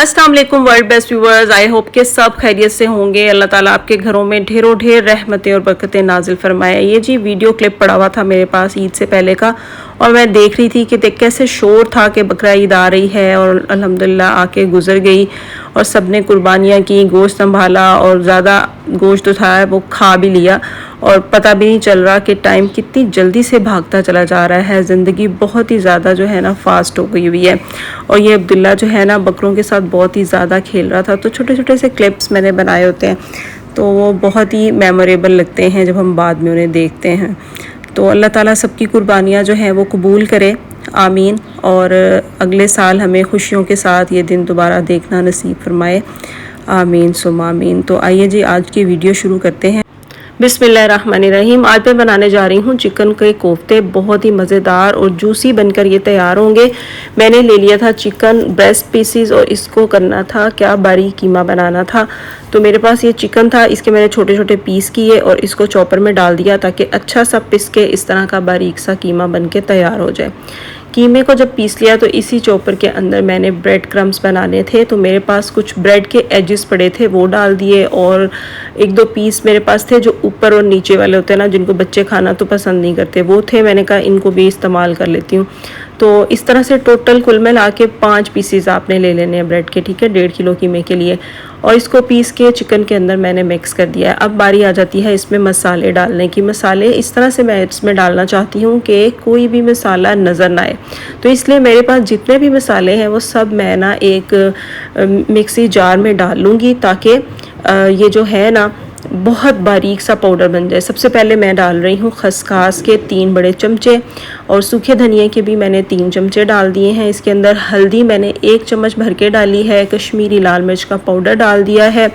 अस्सलाम वालेकुम world best viewers. I hope के सब खैरियत से होंगे। अल्लाह ताला आपके घरों में ढेरों ढेर रहमतें और बरकतें नाजिल फरमाए। ये जी वीडियो क्लिप पड़ा हुआ था मेरे पास ईद से पहले का, और मैं देख रही थी कि देख कैसे शोर था कि बकरा ईद आ रही है, और अल्हम्दुलिल्लाह आके गुजर गई और सब ने कुर्बानियाँ की, गोश्त संभाला और ज़्यादा गोश्त जो था वो खा भी लिया, और पता भी नहीं चल रहा कि टाइम कितनी जल्दी से भागता चला जा रहा है। ज़िंदगी बहुत ही ज़्यादा जो है ना फास्ट हो गई हुई है। और ये अब्दुल्ला जो है ना बकरों के साथ बहुत ही ज़्यादा खेल रहा था, तो छोटे छोटे से क्लिप्स मैंने बनाए होते हैं, तो वो बहुत ही मेमोरेबल लगते हैं जब हम बाद में उन्हें देखते हैं। तो अल्लाह ताला सबकी कुर्बानियाँ जो हैं वो कबूल करे, आमीन। और अगले साल हमें खुशियों के साथ ये दिन दोबारा देखना नसीब फरमाए, आमीन सुम आमीन। तो आइए जी आज की वीडियो शुरू करते हैं। बिस्मिल्लाहिर्रहमानिर्रहीम। आज मैं बनाने जा रही हूँ चिकन के कोफ्ते। बहुत ही मज़ेदार और जूसी बनकर ये तैयार होंगे। मैंने ले लिया था चिकन ब्रेस्ट पीसीज, और इसको करना था क्या, बारीक कीमा बनाना था। तो मेरे पास ये चिकन था, इसके मैंने छोटे छोटे पीस किए और इसको चॉपर में डाल दिया ताकि अच्छा सा पिस के इस तरह का बारीक सा कीमा बन के तैयार हो जाए। कीमे को जब पीस लिया तो इसी चॉपर के अंदर मैंने ब्रेड क्रम्स बनाने थे, तो मेरे पास कुछ ब्रेड के एजेस पड़े थे वो डाल दिए, और एक दो पीस मेरे पास थे जो ऊपर और नीचे वाले होते हैं ना, जिनको बच्चे खाना तो पसंद नहीं करते, वो थे। मैंने कहा इनको भी इस्तेमाल कर लेती हूँ। तो इस तरह से टोटल कुल मिला के 5 पीसीज आपने ले लेने हैं ब्रेड के, ठीक है, 1.5 किलो कीमे के लिए। और इसको पीस के चिकन के अंदर मैंने मिक्स कर दिया है। अब बारी आ जाती है इसमें मसाले डालने की। मसाले इस तरह से मैं इसमें डालना चाहती हूँ कि कोई भी मसाला नज़र ना आए, तो इसलिए मेरे पास जितने भी मसाले हैं वो सब मैं ना एक मिक्सी जार में डाल लूँगी, ताकि ये जो है ना बहुत बारीक सा पाउडर बन जाए। सबसे पहले मैं डाल रही हूँ खसखस के 3 बड़े चमचे, और सूखे धनिए के भी मैंने 3 चमचे डाल दिए हैं। इसके अंदर हल्दी मैंने 1 चम्मच भर के डाली है, कश्मीरी लाल मिर्च का पाउडर डाल दिया है,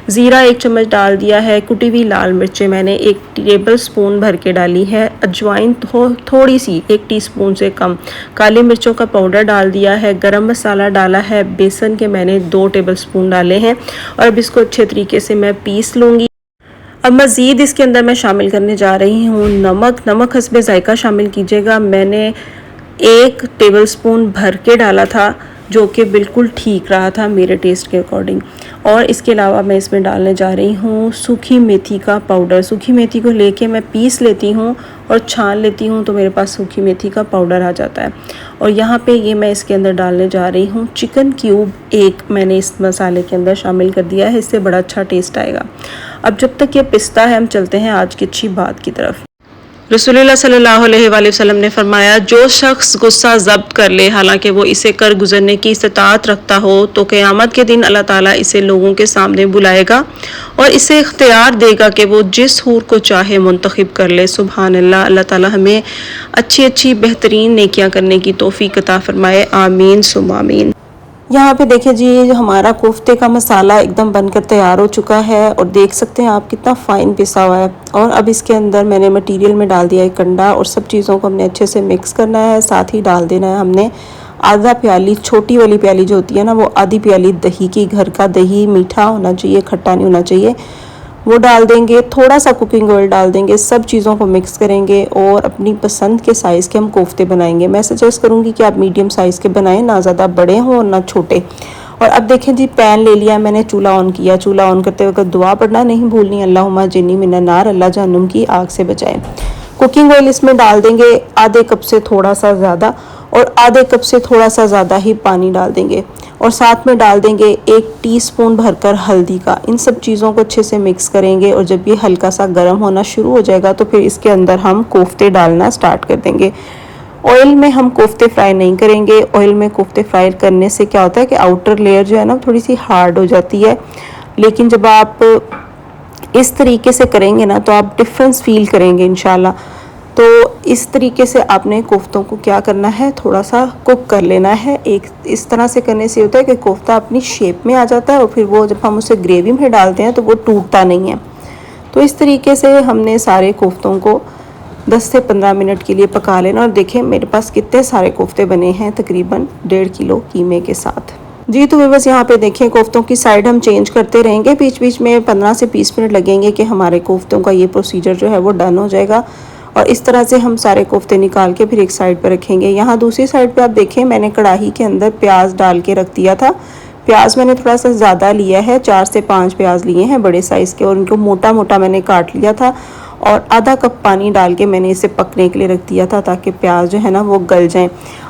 ज़ीरा 1 चम्मच डाल दिया है, कुटी हुई लाल मिर्चें मैंने 1 टेबल स्पून भर के डाली है, अजवाइन थोड़ी सी 1 टीस्पून से कम, काली मिर्चों का पाउडर डाल दिया है, गरम मसाला डाला है, बेसन के मैंने 2 टेबल स्पून डाले हैं, और अब इसको अच्छे तरीके से मैं पीस लूँगी। अब मज़ीद इसके अंदर मैं शामिल करने जा रही हूँ नमक हस्बे ज़ायका शामिल कीजिएगा। मैंने 1 टेबलस्पून भर के डाला था, जो कि बिल्कुल ठीक रहा था मेरे टेस्ट के अकॉर्डिंग। और इसके अलावा मैं इसमें डालने जा रही हूँ सूखी मेथी का पाउडर। सूखी मेथी को लेके मैं पीस लेती हूँ और छान लेती हूँ, तो मेरे पास सूखी मेथी का पाउडर आ जाता है। और यहाँ पे ये मैं इसके अंदर डालने जा रही हूँ चिकन क्यूब 1 मैंने इस मसाले के अंदर शामिल कर दिया है, इससे बड़ा अच्छा टेस्ट आएगा। अब जब तक ये पिसता है हम चलते हैं आज की अच्छी बात की तरफ। रसूलुल्लाह सल्लल्लाहु अलैहि वसल्लम ने फरमाया, जो शख्स गुस्सा ज़ब्त कर ले हालांकि वो इसे कर गुजरने की इस्तात रखता हो, तो क़यामत के दिन अल्लाह ताला इसे लोगों के सामने बुलाएगा और इसे इख्तियार देगा कि वो जिस हूर को चाहे मुंतखब कर ले। सुभान अल्लाह। अल्लाह ताला हमें अच्छी अच्छी बेहतरीन नेकियां करने की तौफीक अता फरमाए, आमीन सुम आमीन। यहाँ पे देखिए जी हमारा कोफ्ते का मसाला एकदम बनकर तैयार हो चुका है, और देख सकते हैं आप कितना फ़ाइन पिसा हुआ है। और अब इसके अंदर मैंने मटेरियल में डाल दिया है कंडा, और सब चीज़ों को हमने अच्छे से मिक्स करना है। साथ ही डाल देना है हमने आधा प्याली, छोटी वाली प्याली जो होती है ना, वो आधी प्याली दही की। घर का दही मीठा होना चाहिए, खट्टा नहीं होना चाहिए, वो डाल देंगे। थोड़ा सा कुकिंग ऑयल डाल देंगे। सब चीज़ों को मिक्स करेंगे और अपनी पसंद के साइज़ के हम कोफ्ते बनाएंगे। मैं सजेस्ट करूँगी कि आप मीडियम साइज़ के बनाएं, ना ज़्यादा बड़े हों और ना छोटे। और अब देखें जी पैन ले लिया मैंने, चूल्हा ऑन किया। चूल्हा ऑन करते वक्त दुआ पढ़ना नहीं भूलनी, अल्लाहुम्मा जिन्नी मिनन नार, अल्लाह जहन्नुम की आग से बचाए। कुकिंग ऑयल इसमें डाल देंगे आधे कप से थोड़ा सा ज़्यादा, और आधे कप से थोड़ा सा ज़्यादा ही पानी डाल देंगे, और साथ में डाल देंगे 1 टीस्पून भरकर हल्दी का। इन सब चीज़ों को अच्छे से मिक्स करेंगे, और जब ये हल्का सा गर्म होना शुरू हो जाएगा तो फिर इसके अंदर हम कोफ्ते डालना स्टार्ट कर देंगे। ऑयल में हम कोफ्ते फ्राई नहीं करेंगे। ऑयल में कोफ्ते फ्राई करने से क्या होता है कि आउटर लेयर जो है ना थोड़ी सी हार्ड हो जाती है, लेकिन जब आप इस तरीके से करेंगे ना तो आप डिफरेंस फील करेंगे इंशाल्लाह। तो इस तरीके से आपने कोफ्तों को क्या करना है, थोड़ा सा कुक कर लेना है। एक इस तरह से करने से होता है कि कोफ्ता अपनी शेप में आ जाता है, और फिर वो जब हम उसे ग्रेवी में डालते हैं तो वो टूटता नहीं है। तो इस तरीके से हमने सारे कोफ्तों को 10 से 15 मिनट के लिए पका लेना। और देखें मेरे पास कितने सारे कोफ्ते बने हैं, तकरीबन 1.5 किलो कीमे के साथ जी। तो बस यहाँ पे देखें कोफ्तों की साइड हम चेंज करते रहेंगे, बीच बीच में 15 से 20 मिनट लगेंगे कि हमारे कोफ्तों का ये प्रोसीजर जो है वो डन हो जाएगा। और इस तरह से हम सारे कोफ्ते निकाल के फिर एक साइड पर रखेंगे। यहाँ दूसरी साइड पे आप देखें मैंने कढ़ाई के अंदर प्याज डाल के रख दिया था। प्याज मैंने थोड़ा सा ज़्यादा लिया है, 4 से 5 प्याज लिए हैं बड़े साइज़ के, और इनको मोटा मोटा मैंने काट लिया था और आधा कप पानी डाल के मैंने इसे पकने के लिए रख दिया था ताकि प्याज जो है ना वो गल जाएं।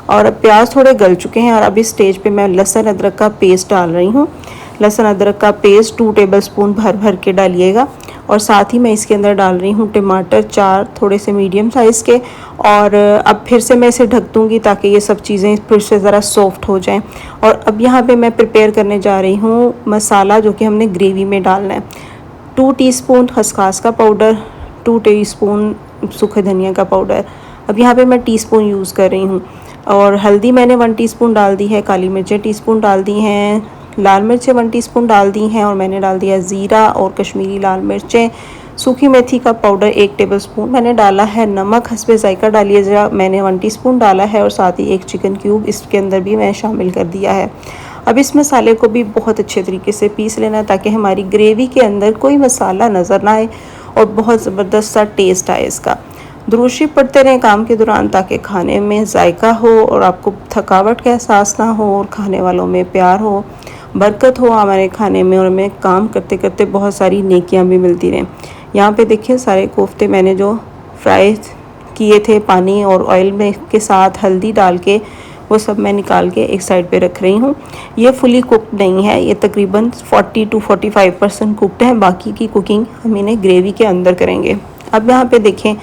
और अब प्याज थोड़े गल चुके हैं और अब इस स्टेज पे मैं लहसुन अदरक का पेस्ट डाल रही हूँ। लहसुन अदरक का पेस्ट 2 टेबलस्पून भर भर के डालिएगा। और साथ ही मैं इसके अंदर डाल रही हूँ टमाटर 4 थोड़े से मीडियम साइज़ के। और अब फिर से मैं इसे ढक दूँगी ताकि ये सब चीज़ें फिर से ज़रा सॉफ्ट हो जाएं। और अब यहाँ पे मैं प्रिपेयर करने जा रही हूँ मसाला जो कि हमने ग्रेवी में डालना है। 2 टीस्पून खसखस का पाउडर, 2 टीस्पून सूखे धनिया का पाउडर। अब यहाँ पे मैं टीस्पून यूज़ कर रही हूँ। और हल्दी मैंने 1 टीस्पून डाल दी है, काली मिर्चें टीस्पून डाल दी हैं, लाल मिर्चें 1 टीस्पून डाल दी हैं, और मैंने डाल दिया ज़ीरा और कश्मीरी लाल मिर्चें। सूखी मेथी का पाउडर 1 टेबलस्पून मैंने डाला है। नमक हस्बे जायका डालिए ज़रा, मैंने 1 टीस्पून डाला है। और साथ ही 1 चिकन क्यूब इसके अंदर भी मैंने शामिल कर दिया है। अब इस मसाले को भी बहुत अच्छे तरीके से पीस लेना है ताकि हमारी ग्रेवी के अंदर कोई मसाला नज़र ना आए और बहुत ज़बरदस्त सा टेस्ट आए इसका। दुरूद शरीफ पढ़ते रहें काम के दौरान ताकि खाने में जायका हो और आपको थकावट का एहसास ना हो और खाने वालों में प्यार हो, बरकत हो हमारे खाने में, और हमें काम करते करते बहुत सारी नेकियां भी मिलती रहें। यहाँ पे देखिए सारे कोफ्ते मैंने जो फ्राई किए थे पानी और ऑयल में के साथ हल्दी डाल के, वो सब मैं निकाल के एक साइड पे रख रही हूँ। ये फुली कुक्ड नहीं है, ये तकरीबन 40 to 45% कुक्ड है। बाकी की कुकिंग हम इन्हें ग्रेवी के अंदर करेंगे। अब यहाँ पे देखें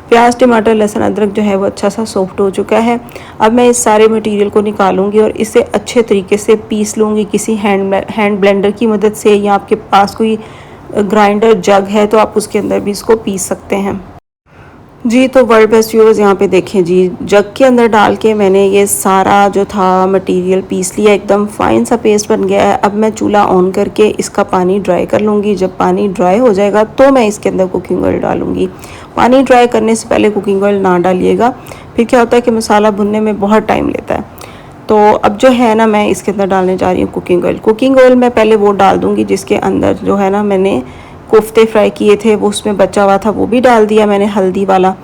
प्याज टमाटर लहसुन अदरक जो है वो अच्छा सा सॉफ्ट हो चुका है। अब मैं इस सारे मटेरियल को निकालूंगी और इसे अच्छे तरीके से पीस लूँगी किसी हैंड ब्लेंडर की मदद से, या आपके पास कोई ग्राइंडर जग है तो आप उसके अंदर भी इसको पीस सकते हैं। जी तो वर्ल्ड बेस्ट व्यूअर्स यहाँ पे देखें जी, जग के अंदर डाल के मैंने ये सारा जो था मटेरियल पीस लिया, एकदम फाइन सा पेस्ट बन गया है। अब मैं चूल्हा ऑन करके इसका पानी ड्राई कर लूँगी। जब पानी ड्राई हो जाएगा तो मैं इसके अंदर कुकिंग ऑयल डालूँगी। पानी ड्राई करने से पहले कुकिंग ऑयल ना डालिएगा, फिर क्या होता है कि मसाला भुनने में बहुत टाइम लेता है। तो अब जो है ना मैं इसके अंदर डालने जा रही हूँ कुकिंग ऑयल। कुकिंग ऑयल मैं पहले वो डाल दूँगी जिसके अंदर जो है ना मैंने कोफ्ते फ्राई किए थे वो उसमें बचा हुआ था, वो भी डाल दिया मैंने हल्दी वाला।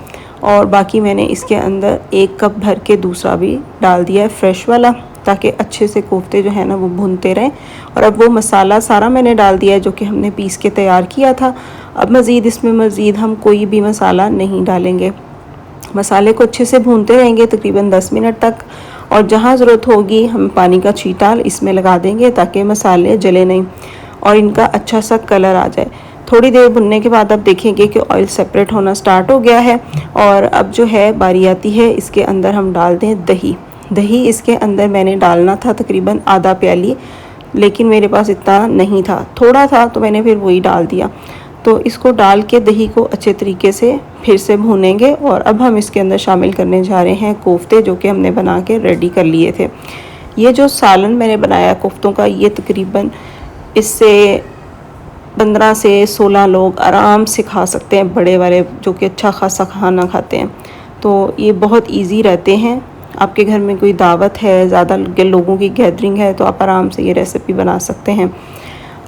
और बाकी मैंने इसके अंदर 1 कप भर के दूसरा भी डाल दिया है फ्रेश वाला, ताकि अच्छे से कोफ्ते जो है ना वो भुनते रहें। और अब वो मसाला सारा मैंने डाल दिया है जो कि हमने पीस के तैयार किया था। अब मज़ीद हम कोई भी मसाला नहीं डालेंगे। मसाले को अच्छे से भूनते रहेंगे तकरीबन 10 मिनट तक, और जहाँ ज़रूरत होगी हम पानी का छींटा इसमें लगा देंगे ताकि मसाले जले नहीं और इनका अच्छा सा कलर आ जाए। थोड़ी देर भुनने के बाद आप देखेंगे कि ऑयल सेपरेट होना स्टार्ट हो गया है। और अब जो है बारी आती है इसके अंदर हम डाल दें दही। दही इसके अंदर मैंने डालना था तकरीबन आधा प्याली, लेकिन मेरे पास इतना नहीं था, थोड़ा था तो मैंने फिर वही डाल दिया। तो इसको डाल के दही को अच्छे तरीके से फिर से भूनेंगे। और अब हम इसके अंदर शामिल करने जा रहे हैं कोफ्ते जो कि हमने बना के रेडी कर लिए थे। ये जो सालन मैंने बनाया कोफ्तों का, ये तकरीबन इससे 15 से 16 लोग आराम से खा सकते हैं, बड़े वाले जो कि अच्छा खासा खाना खाते हैं। तो ये बहुत इजी रहते हैं। आपके घर में कोई दावत है, ज़्यादा लोगों की गैदरिंग है, तो आप आराम से ये रेसिपी बना सकते हैं।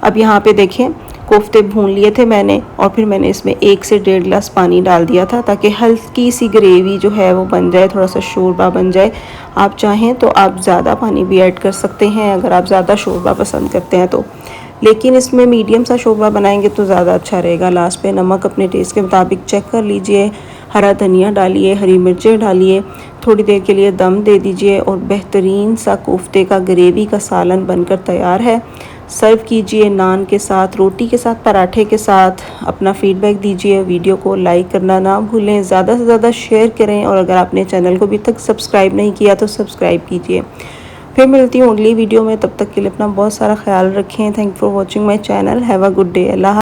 अब यहाँ पे देखें कोफ्ते भून लिए थे मैंने, और फिर मैंने इसमें 1 से 1.5 गिलास पानी डाल दिया था ताकि हल्की सी ग्रेवी जो है वो बन जाए, थोड़ा सा शोरबा बन जाए। आप चाहें तो आप ज़्यादा पानी भी ऐड कर सकते हैं अगर आप ज़्यादा शोरबा पसंद करते हैं तो, लेकिन इसमें मीडियम सा शोरबा बनाएंगे तो ज़्यादा अच्छा रहेगा। लास्ट पे नमक अपने टेस्ट के मुताबिक चेक कर लीजिए, हरा धनिया डालिए, हरी मिर्चें डालिए, थोड़ी देर के लिए दम दे दीजिए और बेहतरीन सा कोफ्ते का ग्रेवी का सालन बनकर तैयार है। सर्व कीजिए नान के साथ, रोटी के साथ, पराठे के साथ। अपना फीडबैक दीजिए। वीडियो को लाइक करना ना भूलें, ज़्यादा से ज़्यादा शेयर करें, और अगर आपने चैनल को अभी तक सब्सक्राइब नहीं किया तो सब्सक्राइब कीजिए। फिर मिलती हूँ अगली वीडियो में, तब तक के लिए अपना बहुत सारा ख्याल रखें। Thank for watching my channel. Have a good day. Allah.